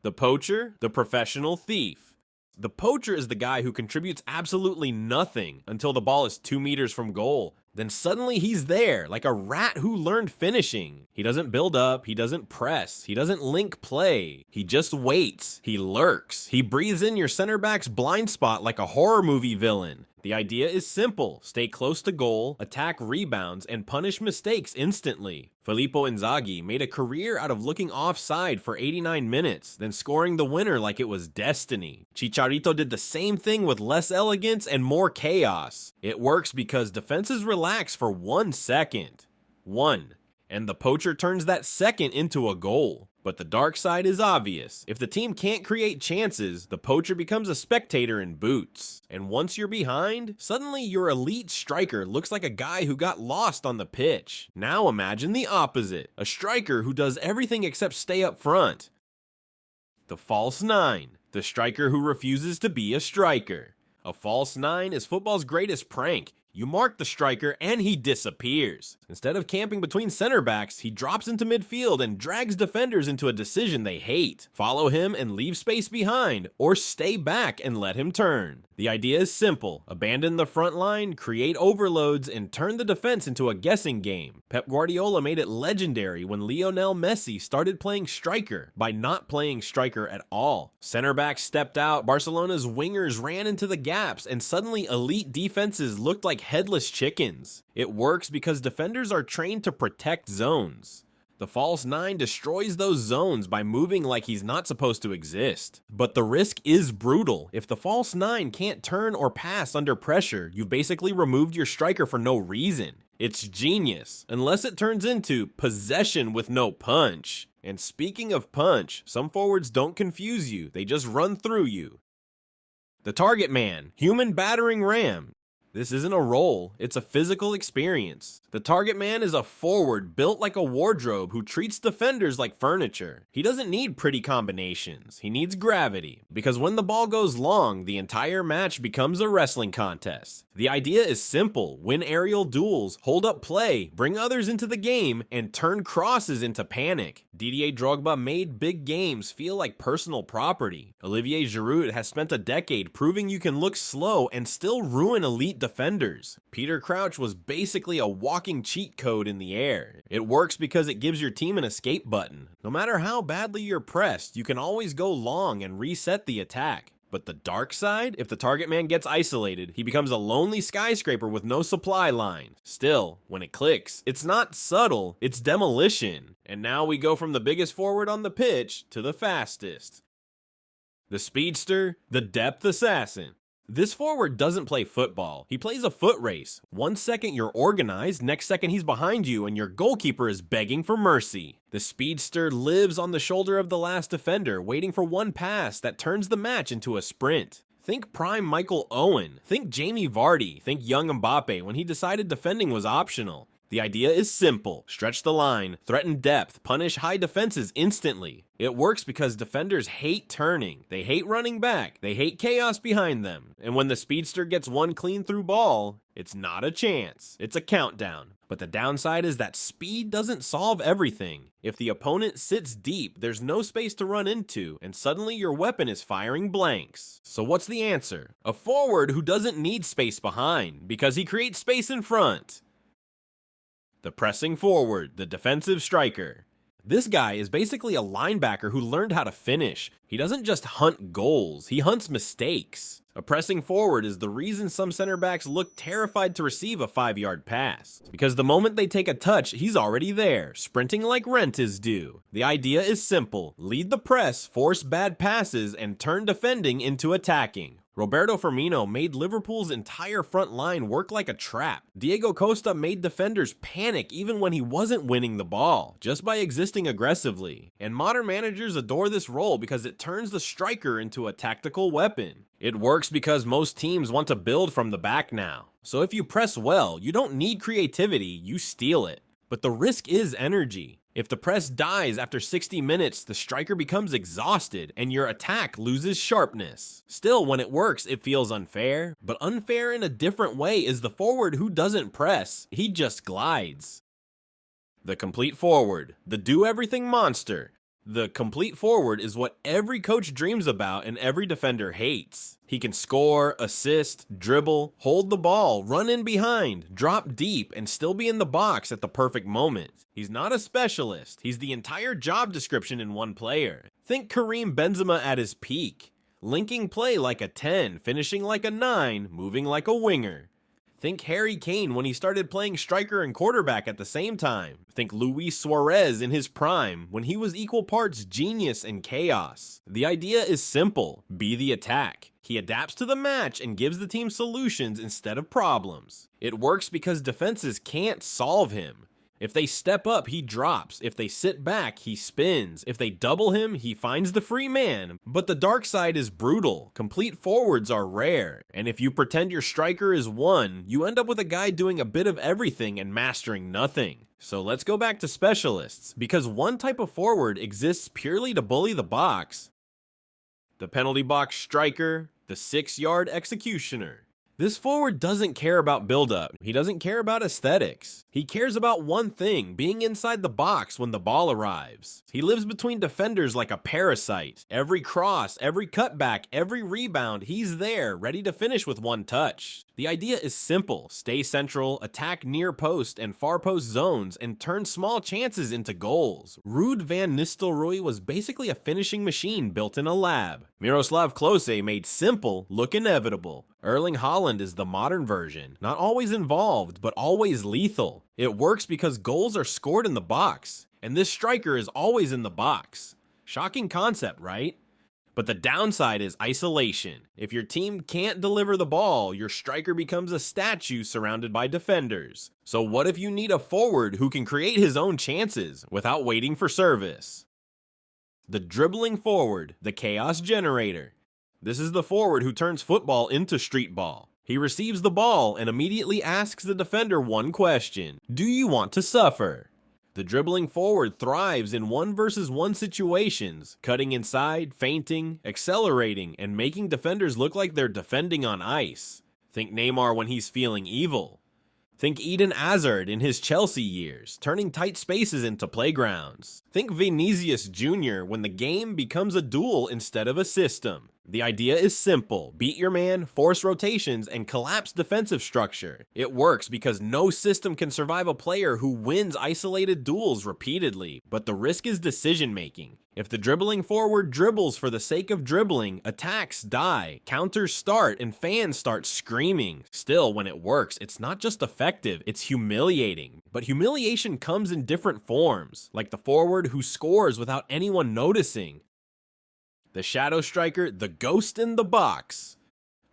The poacher, the professional thief. The poacher is the guy who contributes absolutely nothing until the ball is 2 meters from goal. Then suddenly he's there, like a rat who learned finishing. He doesn't build up, he doesn't press, he doesn't link play. He just waits, he lurks. He breathes in your center back's blind spot like a horror movie villain. The idea is simple: stay close to goal, attack rebounds, and punish mistakes instantly. Filippo Inzaghi made a career out of looking offside for 89 minutes, then scoring the winner like it was destiny. Chicharito did the same thing with less elegance and more chaos. It works because defenses relax for 1 second. And the poacher turns that second into a goal. But the dark side is obvious. If the team can't create chances, the poacher becomes a spectator in boots. And once you're behind, suddenly your elite striker looks like a guy who got lost on the pitch. Now imagine the opposite, a striker who does everything except stay up front. The false nine, the striker who refuses to be a striker. A false nine is football's greatest prank. You mark the striker and he disappears. Instead of camping between center backs, he drops into midfield and drags defenders into a decision they hate. Follow him and leave space behind, or stay back and let him turn. The idea is simple: abandon the front line, create overloads, and turn the defense into a guessing game. Pep Guardiola made it legendary when Lionel Messi started playing striker by not playing striker at all. Center backs stepped out, Barcelona's wingers ran into the gaps, and suddenly elite defenses looked like headless chickens. It works because defenders are trained to protect zones. The false nine destroys those zones by moving like he's not supposed to exist. But the risk is brutal. If the false nine can't turn or pass under pressure, you've basically removed your striker for no reason. It's genius, unless it turns into possession with no punch. And speaking of punch, some forwards don't confuse you, they just run through you. The target man, human battering ram. This isn't a role, it's a physical experience. The target man is a forward built like a wardrobe who treats defenders like furniture. He doesn't need pretty combinations, he needs gravity. Because when the ball goes long, the entire match becomes a wrestling contest. The idea is simple: win aerial duels, hold up play, bring others into the game, and turn crosses into panic. Didier Drogba made big games feel like personal property. Olivier Giroud has spent a decade proving you can look slow and still ruin elite defenders. Peter Crouch was basically a walking cheat code in the air. It works because it gives your team an escape button. No matter how badly you're pressed, you can always go long and reset the attack. But the dark side? If the target man gets isolated, he becomes a lonely skyscraper with no supply line. Still, when it clicks, it's not subtle, it's demolition. And now we go from the biggest forward on the pitch to the fastest. The speedster, the depth assassin. This forward doesn't play football, he plays a foot race. 1 second you're organized, next second he's behind you and your goalkeeper is begging for mercy. The speedster lives on the shoulder of the last defender, waiting for one pass that turns the match into a sprint. Think prime Michael Owen, think Jamie Vardy, think young Mbappe when he decided defending was optional. The idea is simple: stretch the line, threaten depth, punish high defenses instantly. It works because defenders hate turning, they hate running back, they hate chaos behind them. And when the speedster gets one clean through ball, it's not a chance, it's a countdown. But the downside is that speed doesn't solve everything. If the opponent sits deep, there's no space to run into, and suddenly your weapon is firing blanks. So what's the answer? A forward who doesn't need space behind, because he creates space in front. The pressing forward, the defensive striker. This guy is basically a linebacker who learned how to finish. He doesn't just hunt goals, he hunts mistakes. A pressing forward is the reason some center backs look terrified to receive a 5-yard pass. Because the moment they take a touch, he's already there, sprinting like rent is due. The idea is simple: lead the press, force bad passes, and turn defending into attacking. Roberto Firmino made Liverpool's entire front line work like a trap. Diego Costa made defenders panic even when he wasn't winning the ball, just by existing aggressively. And modern managers adore this role because it turns the striker into a tactical weapon. It works because most teams want to build from the back now. So if you press well, you don't need creativity, you steal it. But the risk is energy. If the press dies after 60 minutes, the striker becomes exhausted and your attack loses sharpness. Still, when it works, it feels unfair, but unfair in a different way is the forward who doesn't press, he just glides. The complete forward, the do-everything monster. The complete forward is what every coach dreams about and every defender hates. He can score, assist, dribble, hold the ball, run in behind, drop deep, and still be in the box at the perfect moment. He's not a specialist. He's the entire job description in one player. Think Karim Benzema at his peak. Linking play like a 10, finishing like a 9, moving like a winger. Think Harry Kane when he started playing striker and quarterback at the same time. Think Luis Suarez in his prime when he was equal parts genius and chaos. The idea is simple: be the attack. He adapts to the match and gives the team solutions instead of problems. It works because defenses can't solve him. If they step up, he drops. If they sit back, he spins. If they double him, he finds the free man. But the dark side is brutal. Complete forwards are rare. And if you pretend your striker is one, you end up with a guy doing a bit of everything and mastering nothing. So let's go back to specialists, because one type of forward exists purely to bully the box: the penalty box striker, the 6-yard executioner. This forward doesn't care about build-up. He doesn't care about aesthetics. He cares about one thing: being inside the box when the ball arrives. He lives between defenders like a parasite. Every cross, every cutback, every rebound, he's there, ready to finish with one touch. The idea is simple: stay central, attack near post and far post zones, and turn small chances into goals. Ruud van Nistelrooy was basically a finishing machine built in a lab. Miroslav Klose made simple look inevitable. Erling Haaland is the modern version, not always involved, but always lethal. It works because goals are scored in the box, and this striker is always in the box. Shocking concept, right? But the downside is isolation. If your team can't deliver the ball, your striker becomes a statue surrounded by defenders. So what if you need a forward who can create his own chances without waiting for service? The dribbling forward, the chaos generator. This is the forward who turns football into street ball. He receives the ball and immediately asks the defender one question: do you want to suffer? The dribbling forward thrives in 1-versus-1 situations, cutting inside, feinting, accelerating, and making defenders look like they're defending on ice. Think Neymar when he's feeling evil. Think Eden Hazard in his Chelsea years, turning tight spaces into playgrounds. Think Vinicius Jr. when the game becomes a duel instead of a system. The idea is simple: beat your man, force rotations, and collapse defensive structure. It works because no system can survive a player who wins isolated duels repeatedly, but the risk is decision making. If the dribbling forward dribbles for the sake of dribbling, attacks die, counters start, and fans start screaming. Still, when it works, it's not just effective, it's humiliating. But humiliation comes in different forms, like the forward who scores without anyone noticing. The shadow striker, the ghost in the box.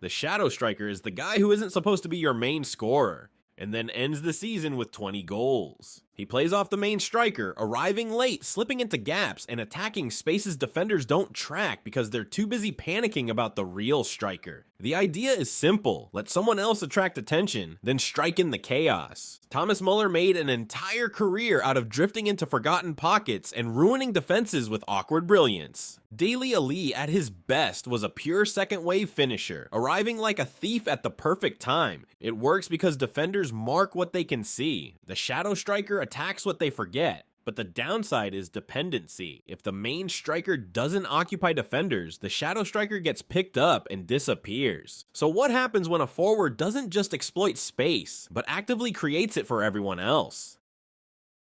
The shadow striker is the guy who isn't supposed to be your main scorer, and then ends the season with 20 goals. He plays off the main striker, arriving late, slipping into gaps, and attacking spaces defenders don't track because they're too busy panicking about the real striker. The idea is simple: let someone else attract attention, then strike in the chaos. Thomas Muller made an entire career out of drifting into forgotten pockets and ruining defenses with awkward brilliance. Dele Alli at his best was a pure second-wave finisher, arriving like a thief at the perfect time. It works because defenders mark what they can see. The shadow striker attacks what they forget. But the downside is dependency. If the main striker doesn't occupy defenders, the shadow striker gets picked up and disappears. So what happens when a forward doesn't just exploit space, but actively creates it for everyone else?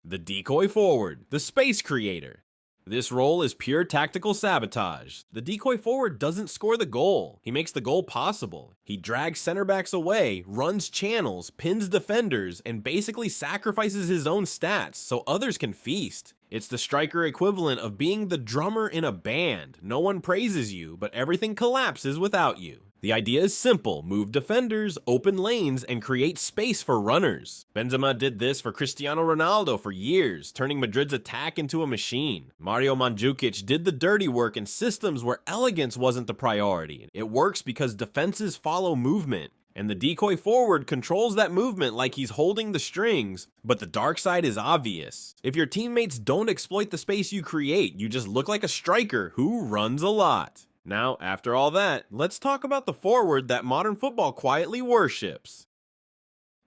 The decoy forward, the space creator. This role is pure tactical sabotage. The decoy forward doesn't score the goal. He makes the goal possible. He drags center backs away, runs channels, pins defenders, and basically sacrifices his own stats so others can feast. It's the striker equivalent of being the drummer in a band. No one praises you, but everything collapses without you. The idea is simple: move defenders, open lanes, and create space for runners. Benzema did this for Cristiano Ronaldo for years, turning Madrid's attack into a machine. Mario Mandzukic did the dirty work in systems where elegance wasn't the priority. It works because defenses follow movement, and the decoy forward controls that movement like he's holding the strings. But the dark side is obvious. If your teammates don't exploit the space you create, you just look like a striker who runs a lot. Now, after all that, let's talk about the forward that modern football quietly worships.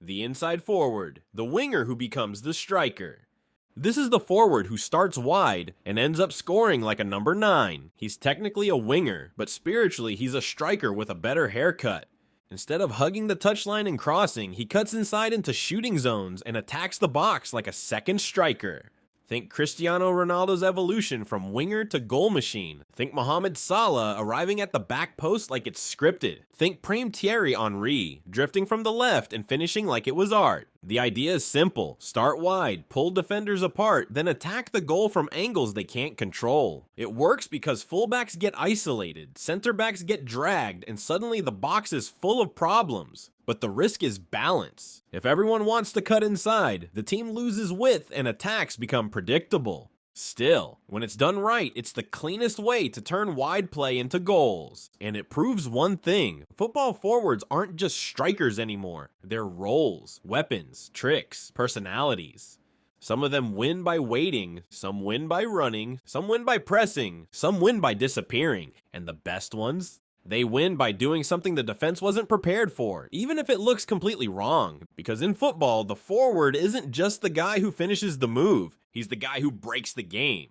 The inside forward, the winger who becomes the striker. This is the forward who starts wide and ends up scoring like a number 9. He's technically a winger, but spiritually he's a striker with a better haircut. Instead of hugging the touchline and crossing, he cuts inside into shooting zones and attacks the box like a second striker. Think Cristiano Ronaldo's evolution from winger to goal machine. Think Mohamed Salah arriving at the back post like it's scripted. Think Prem Thierry Henry, drifting from the left and finishing like it was art. The idea is simple. Start wide, pull defenders apart, then attack the goal from angles they can't control. It works because fullbacks get isolated, center backs get dragged, and suddenly the box is full of problems. But the risk is balance. If everyone wants to cut inside, the team loses width and attacks become predictable. Still, when it's done right, it's the cleanest way to turn wide play into goals. And it proves one thing: football forwards aren't just strikers anymore. They're roles, weapons, tricks, personalities. Some of them win by waiting, some win by running, some win by pressing, some win by disappearing. And the best ones? They win by doing something the defense wasn't prepared for, even if it looks completely wrong. Because in football, the forward isn't just the guy who finishes the move, he's the guy who breaks the game.